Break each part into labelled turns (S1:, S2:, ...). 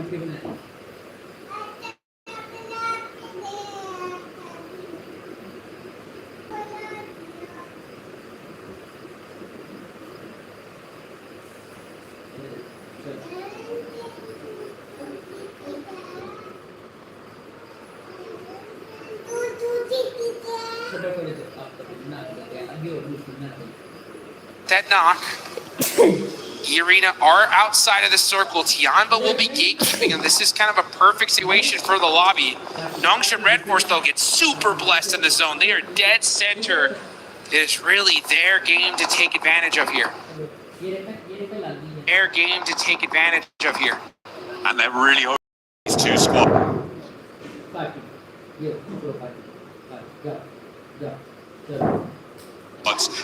S1: Dead knock. Arena are outside of the circle. Tianba will be gatekeeping them. This is kind of a perfect situation for the lobby. Nongshim Red Force, though, gets super blessed in the zone. They are dead center. It is really their game to take advantage of here. Their game to take advantage of here.
S2: And they're really hoping these two squads.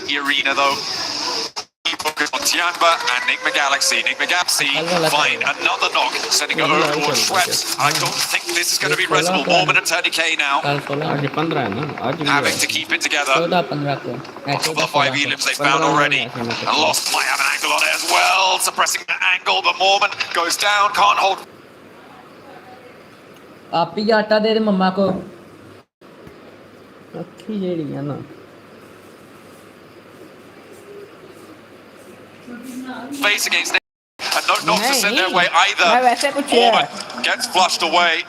S2: The arena, though, focus on Tianba and Enigma Galaxy. Enigma Galaxy find another knock, sending it over towards Schweppes. I don't think this is going to be resible. Mormon and 30k now. Having to keep it together. Of the 5 elims they found already. And Lost might have an angle on it as well. Suppressing the angle, but Mormon goes down, can't hold.
S3: आप ही आटा दे दे मम्मा को अच्छी जेड़ी है ना
S2: face against them and no knocks to send their way either. Mormon gets flushed away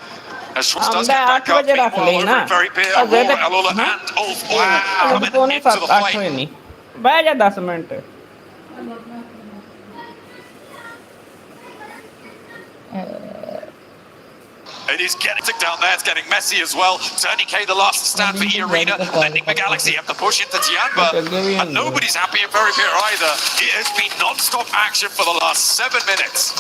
S2: as Schweppes does get back up. Meanwhile, very clear, Aurora, Alula and Ulf coming into the fight.
S3: बैठ जा 10 minute
S2: It is getting down there, it's getting messy as well. 30k the last to stand for E-Arena. Enigma Galaxy have to push into Tianba. And nobody's happy in Very Pure either. It has been non-stop action for the last 7 minutes.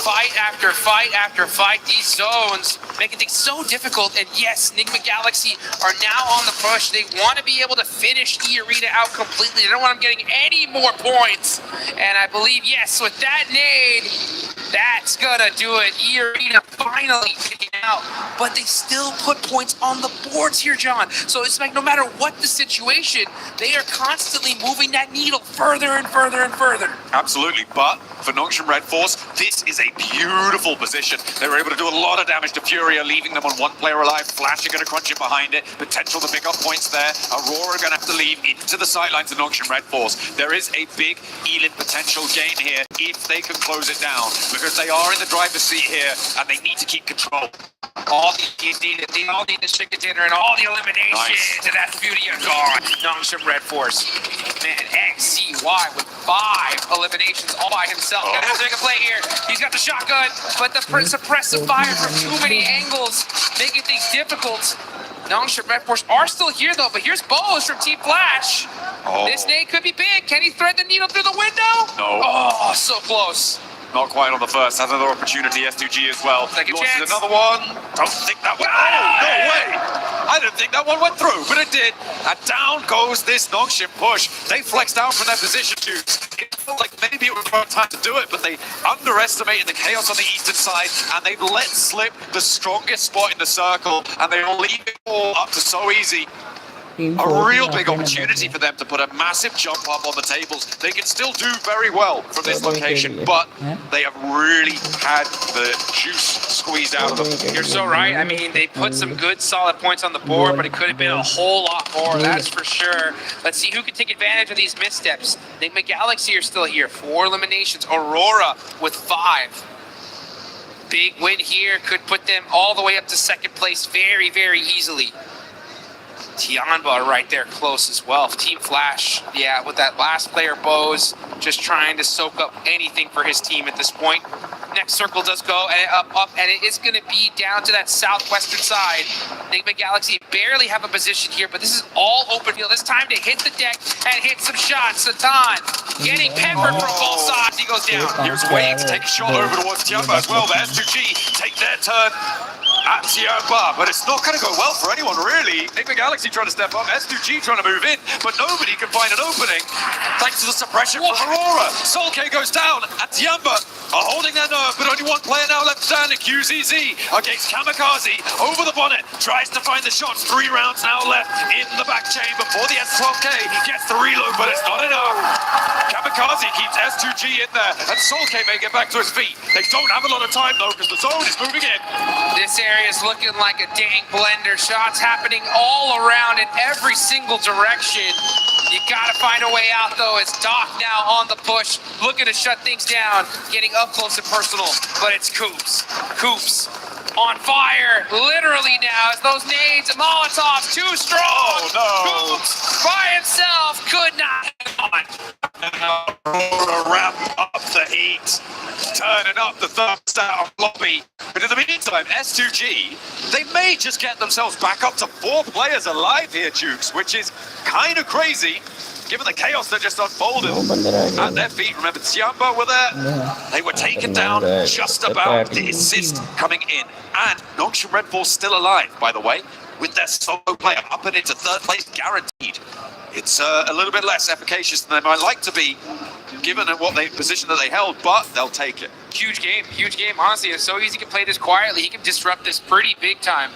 S1: Fight after fight after fight. These zones making things so difficult. And yes, Enigma Galaxy are now on the push. They want to be able to finish E-Arena out completely. They don't want them getting any more points. And I believe, yes, with that nade, that's gonna do it. E-Arena finally taken out, but they still put points on the boards here, John. So it's like no matter what the situation, they are constantly moving that needle further and further and further.
S2: Absolutely, but for Nongshim Red Force, this is a beautiful position. They were able to do a lot of damage to Furia, leaving them on 1 player alive. Flash are going to crunch in behind it. Potential to pick up points there. Aurora going to have to leave into the sidelines of Nongshim Red Force. There is a big Elin potential gain here if they can close it down, because they are in the driver's seat here and they need to keep control.
S1: All the stick container and all the eliminations, and that's the beauty of God. Nongshim Red Force. Man, XCY with 5 eliminations all by himself. Gonna have to make a play here. He's got the shotgun, but the suppressive fire from too many angles, making things difficult. Nongshim Red Force are still here though, but here's Bose from Team Flash. This nade could be big. Can he thread the needle through the window?
S2: No.
S1: Oh, so close.
S2: Not quite on the first. Has another opportunity. S2G as well.
S1: Second
S2: Launches
S1: chance.
S2: another one. Don't think that one. Oh, no way. I didn't think that one went through, but it did. And down goes this Nongshim push. They flexed down from their position too. It felt like maybe it was the right time to do it, but they underestimated the chaos on the eastern side, and they've let slip the strongest spot in the circle, and they will leave it all up to so easy. A real big opportunity for them to put a massive jump up on the tables. They can still do very well from this location, but they have really had the juice squeezed out of them.
S1: You're so right. I mean, they put some good solid points on the board, but it could have been a whole lot more, that's for sure. Let's see who can take advantage of these missteps. Enigma Galaxy are still here. 4 eliminations. Aurora with 5. Big win here could put them all the way up to 2nd place very, very easily. Tianba right there close as well. Team Flash, yeah, with that last player, Bose, just trying to soak up anything for his team at this point. Next circle does go, and up, and it is going to be down to that southwestern side. Enigma Galaxy barely have a position here, but this is all open field. It's time to hit the deck and hit some shots. Satan getting peppered from both sides. He goes down.
S2: Here's Wade to take a shot over towards Tianba as well. The S2G take their turn at Tianba, but it's not going to go well for anyone, really. Enigma Galaxy trying to step up, S2G trying to move in, but nobody can find an opening thanks to the suppression from Aurora. Soul K goes down, and Tianba are holding their nerve, but only one player now left standing. QZZ against Kamikaze over the bonnet, tries to find the shots. 3 rounds now left in the back chamber for the S12K. Gets the reload, but it's not enough. Kamikaze keeps S2G in there, and Soul-K may get back to his feet. They don't have a lot of time though, because the zone is moving in.
S1: This area is looking like a dang blender. Shots happening all around in every single direction. You gotta find a way out though. It's Doc now on the push, looking to shut things down, getting up close and personal, but it's Coops. Coops on fire, literally now, as those nades, Molotovs, too strong.
S2: Oh, no.
S1: Coops by himself could not hang on.
S2: Aurora ramp up the heat, turning up the thermostat on lobby. But in the meantime, S2G, they may just get themselves back up to 4 players alive here, Jukes, which is kind of crazy, given the chaos that just unfolded at their feet. Remember, Tsiamba were there. They were taken down just about. The assist coming in. And Nongshim Red Bull still alive, by the way, with their solo player up and into 3rd place guaranteed. It's a little bit less efficacious than they might like to be, given what position that they held, but they'll take it.
S1: Huge game, huge game. Honestly, it's so easy to play this quietly. He can disrupt this pretty big time.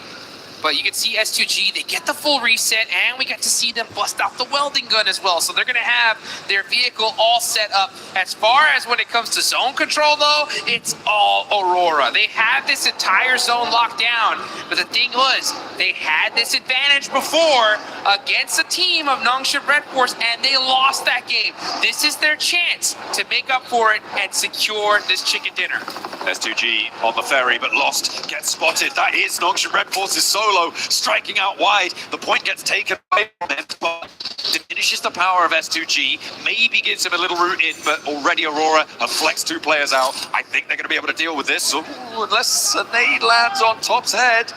S1: But you can see S2G, they get the full reset, and we got to see them bust out the welding gun as well. So they're going to have their vehicle all set up. As far as when it comes to zone control, though, it's all Aurora. They had this entire zone locked down. But the thing was, they had this advantage before against a team of Nongshim Red Force, and they lost that game. This is their chance to make up for it and secure this chicken dinner.
S2: S2G on the ferry, but lost, gets spotted. That is Nongshim Red Force's solo, striking out wide. The point gets taken away from him, but diminishes the power of S2G. Maybe gives him a little route in, but already Aurora have flexed 2 players out. I think they're going to be able to deal with this. Ooh, unless a nade lands on Top's head.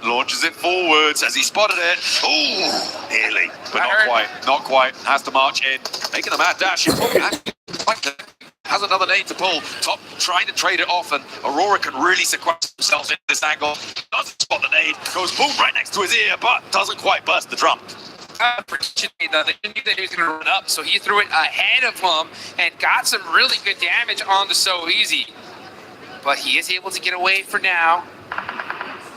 S2: Launches it forwards as he spotted it. Ooh, nearly, but not quite. Not quite. Has to march in, making the mad dash. Has another nade to pull. Top trying to trade it off, and Aurora can really sequester themselves into this angle. Doesn't spot the nade, goes boom right next to his ear, but doesn't quite burst the drum.
S1: They didn't think that he was going to run up, so he threw it ahead of him and got some really good damage on the So Easy. But he is able to get away for now.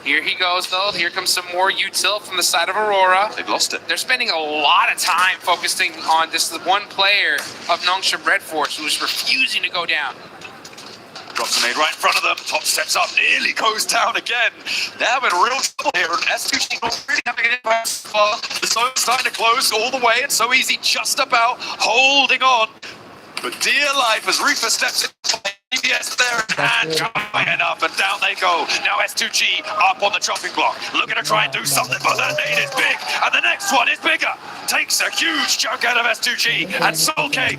S1: Here he goes, though. Here comes some more util from the side of Aurora.
S2: They've lost it.
S1: They're spending a lot of time focusing on this one player of Nongshim Red Force who is refusing to go down.
S2: Drops a nade right in front of them. Top steps up, nearly goes down again. They're having real trouble here, and S2G not really having an impact so far. The zone's starting to close all the way, and So Easy just about holding on. But dear life, as Reaper steps in, EBS there and high enough, and down they go. Now S2G up on the chopping block, looking to try and do something, but that nade is big, and the next one is bigger. Takes a huge chunk out of S2G, and Soul-K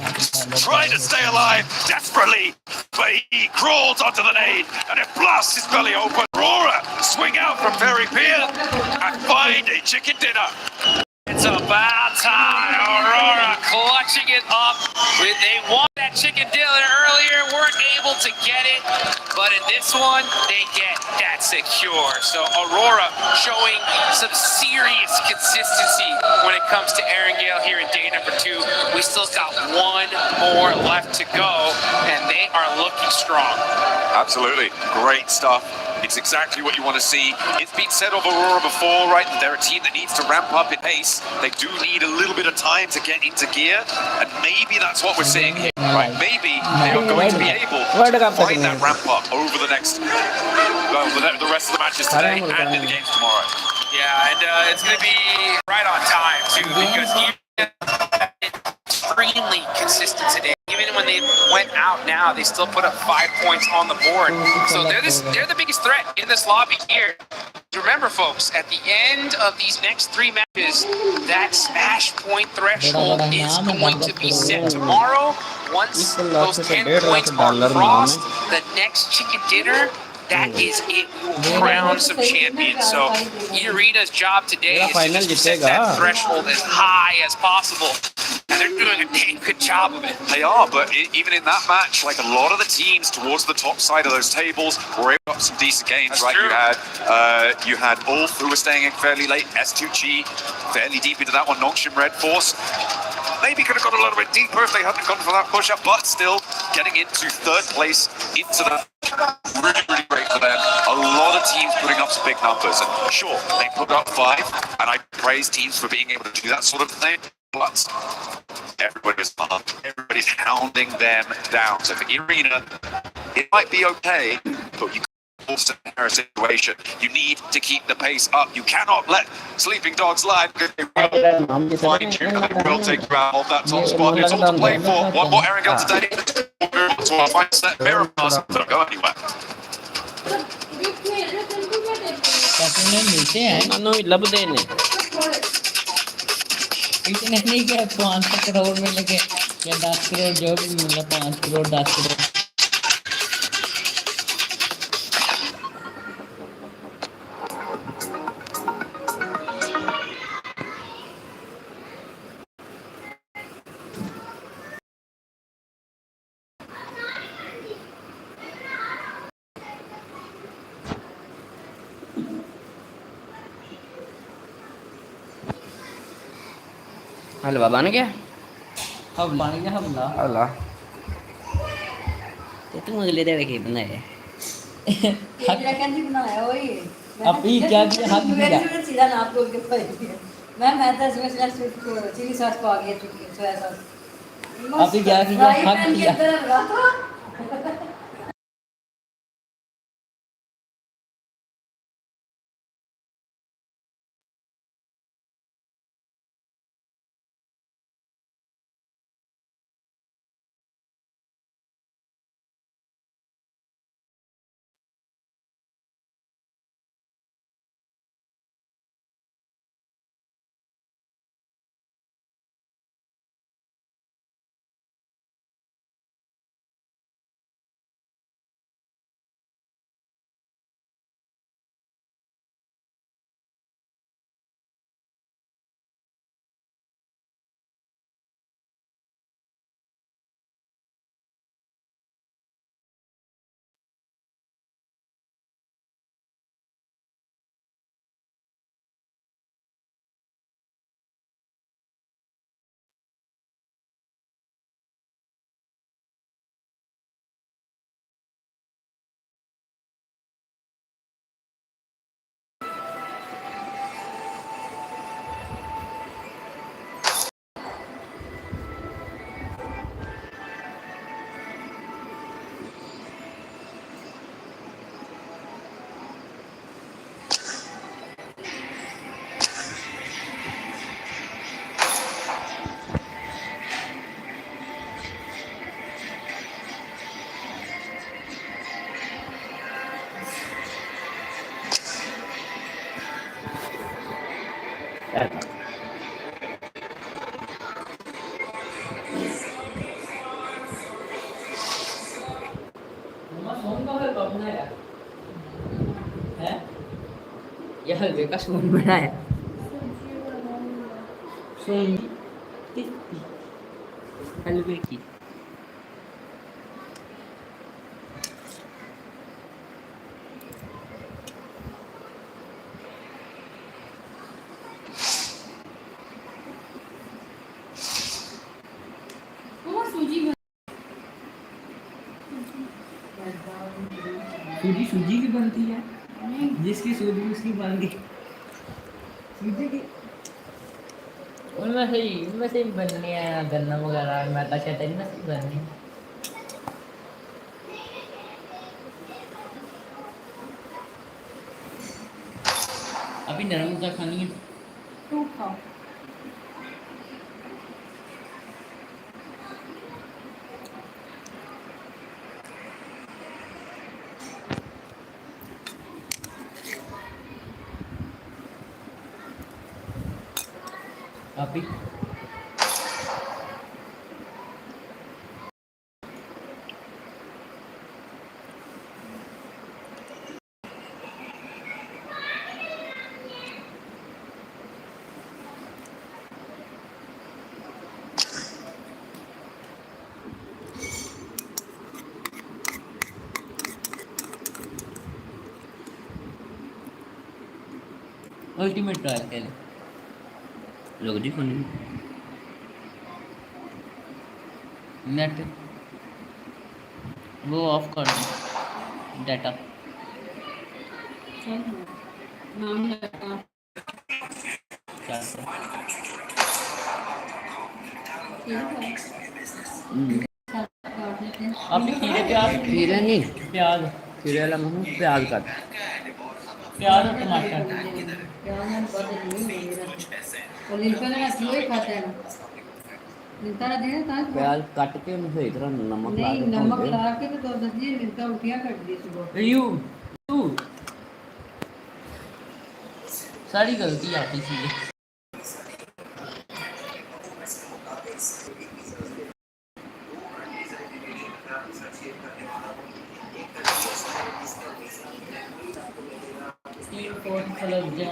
S2: trying to stay alive desperately, but he crawls onto the nade, and it blasts his belly open. Aurora swing out from Ferry Pier and find a chicken dinner.
S1: It's about time. Aurora clutching it up. They won that chicken dinner earlier, weren't able to get it, but in this one, they get that secure. So Aurora showing some serious consistency when it comes to Erangel here in day number 2. We still got 1 more left to go, and they are looking strong.
S2: Absolutely. Great stuff. It's exactly what you want to see. It's been said of Aurora before, right, that they're a team that needs to ramp up in pace. They do need a little bit of time to get into gear, and maybe that's what we're seeing here, right? Maybe they are going to be able to find that ramp up over the next, well, the rest of the matches today and in the games tomorrow.
S1: Yeah, and it's going to be right on time, too, because extremely consistent today. Even when they went out now, they still put up 5 points on the board. So they're the biggest threat in this lobby here. Remember, folks, at the end of these next 3 matches, that smash point threshold is going to be set tomorrow. Once those 10 points are crossed, the next chicken dinner, that is it. We will crown some champions. So Irina's job today is to just set that threshold as high as possible. And they're doing a dang good job of it.
S2: They are, but even in that match, like a lot of the teams towards the top side of those tables were able to have some decent games,
S1: That's
S2: right?
S1: True.
S2: You had Ulf, who was staying in fairly late, S2G, fairly deep into that one, Nongshim Red Force. maybe could have got a little bit deeper if they hadn't gone for that push-up, but still getting into third place into the really, really great for them. A lot of teams putting up some big numbers, and sure, they put up 5, and I praise teams for being able to do that sort of thing, but everybody's hounding them down. So for Irina, it might be okay, but you forced in a situation. You need to keep the pace up. You cannot let sleeping dogs lie, because they will find you and they will take you out of that top spot. It's all to play for. One more Erangel today. So I'll find that mirror pass. Don't go anywhere.
S3: ਮੈਨੂੰ ਵੀ ਲੱਭਦੇ ਨੇ
S4: इतने नहीं कि 500 करोड़ में लगे या 10 करोड़ जो भी मिला 5 करोड़ 10 करोड़
S3: ਹਲਵਾ ਬਣ ਗਿਆ
S4: हम बन गया हमला
S3: ਹਲਾ ਤੇ ਤੂੰ ਅਗਲੇ ਦਿਨ ਕੀ ਬਣਾਇਆ
S5: तेरा कैंडी बनाया वही है
S4: अभी क्या किया हाथ
S5: मेरे
S4: दिया
S5: से सीधा नाप तोल के खाई मैं तो इसमें सिर्फ चिली सॉस को आगे सोया सॉस
S4: अभी क्या किया हाथ दिया
S3: ये हलवे का सोन बनाया सोन हलवे की
S4: सूजी सूजी की बनती है जिसकी सूजी उसकी बन गई सूजी की
S3: उनमें से बनने हैं गन्ना वगैरह मैदा शैदा इनमें से बननी
S4: अभी नरम का खानी है
S5: तू खाओ
S4: अभी अल्टीमेट ट्रायल खेले
S3: लोग जी खाने
S4: नेट वो ऑफ कर दो डाटा।
S5: चल नाम लगा
S4: क्या है?
S5: खीरे खाओ काट लेते हैं
S4: आपने खीरे प्याज
S3: खीरे नहीं,
S4: प्याज
S3: खीरे वाला मम्मी प्याज काट।
S4: प्याज और
S5: मैंने खाली
S4: टमाटर।
S5: कर लिया प्याज मैंने बहुत नहीं है मेरा और लिनका ने रात वही खाता है ना लिनका ने देना कहाँ था
S3: प्याज काट के उन्हें सही तरह नमक ला
S5: नहीं
S3: के भून
S5: नमक
S3: दे।
S5: ला के तो दस दिन लिनका उल्टियाँ कर दी सुबह
S4: यू सारी गलती आपकी सी फोर्थ कलर जो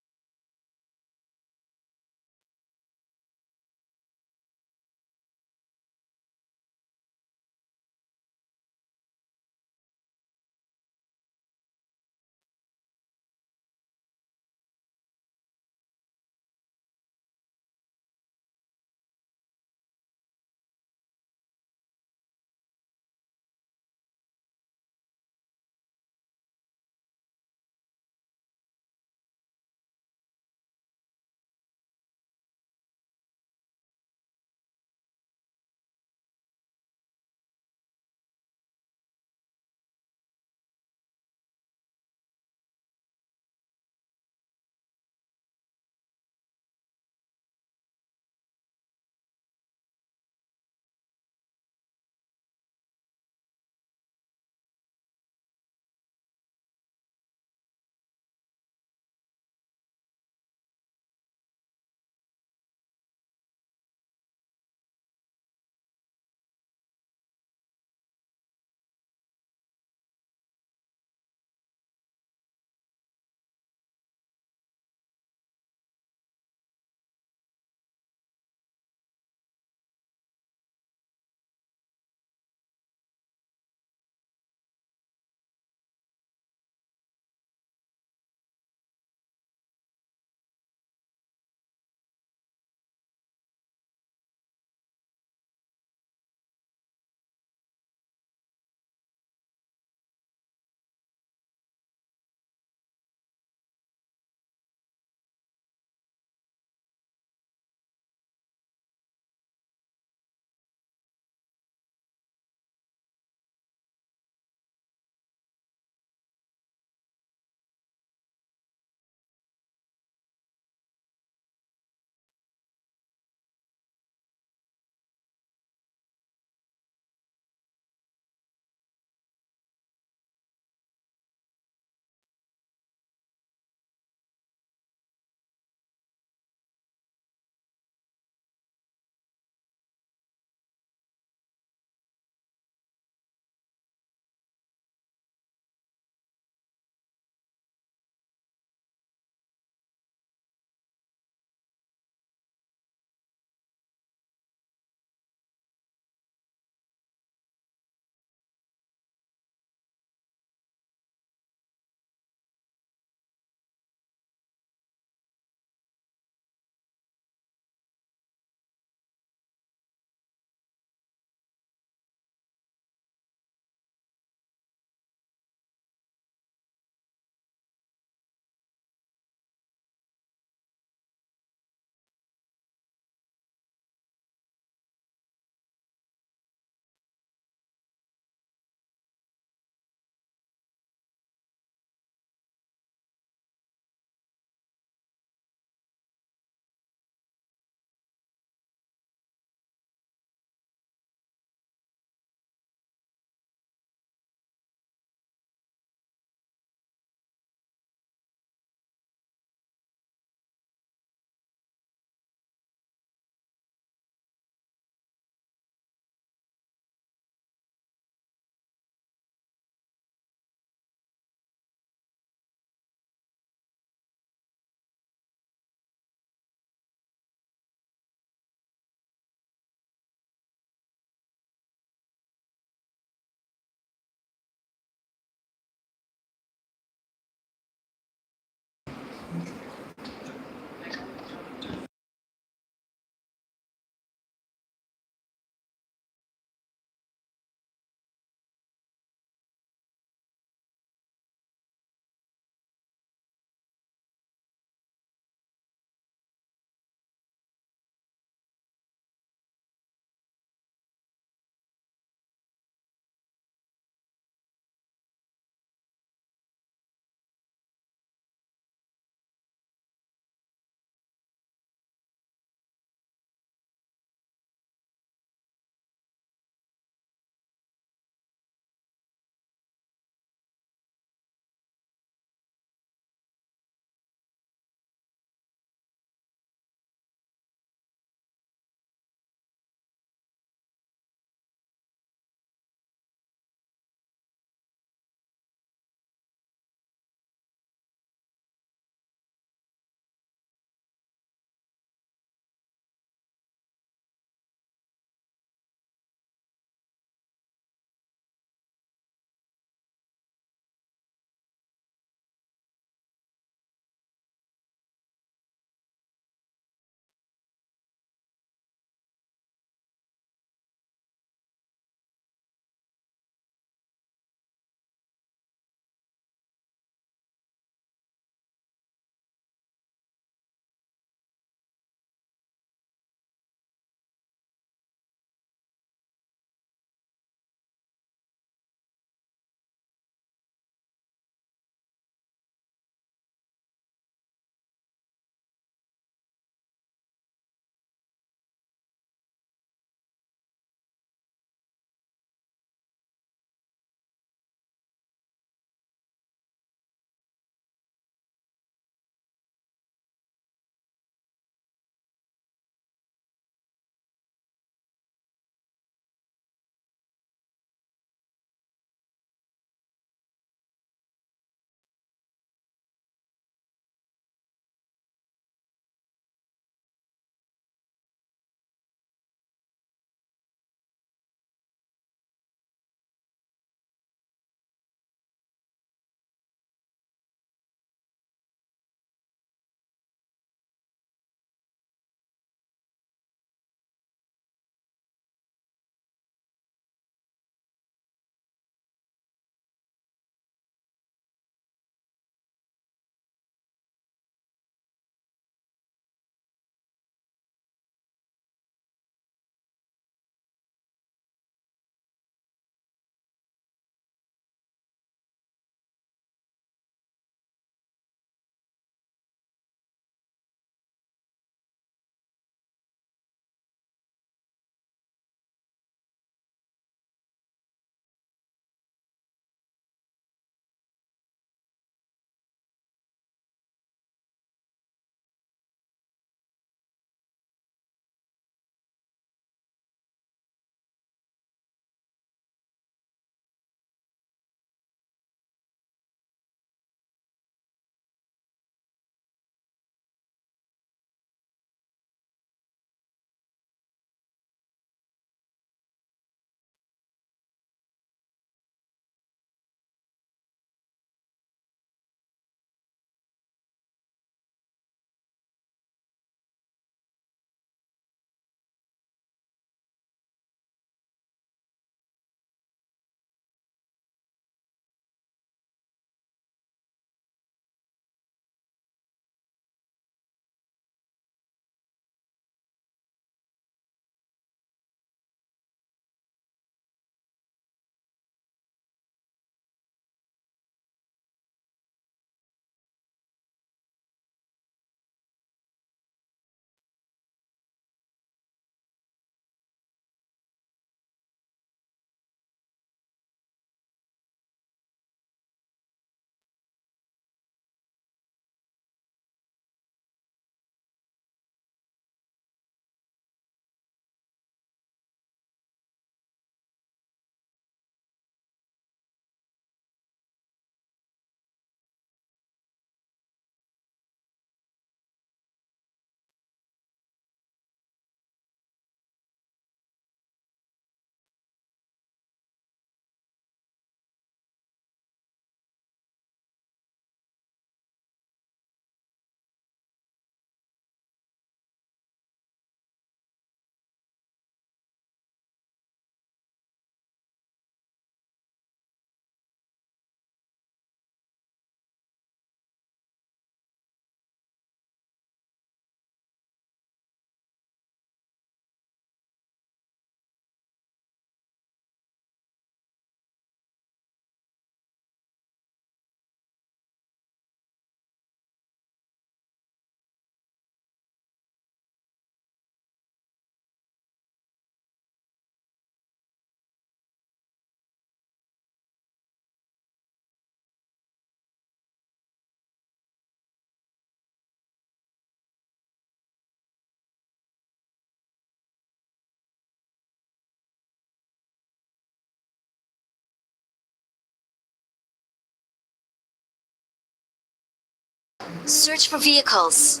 S6: Search for vehicles.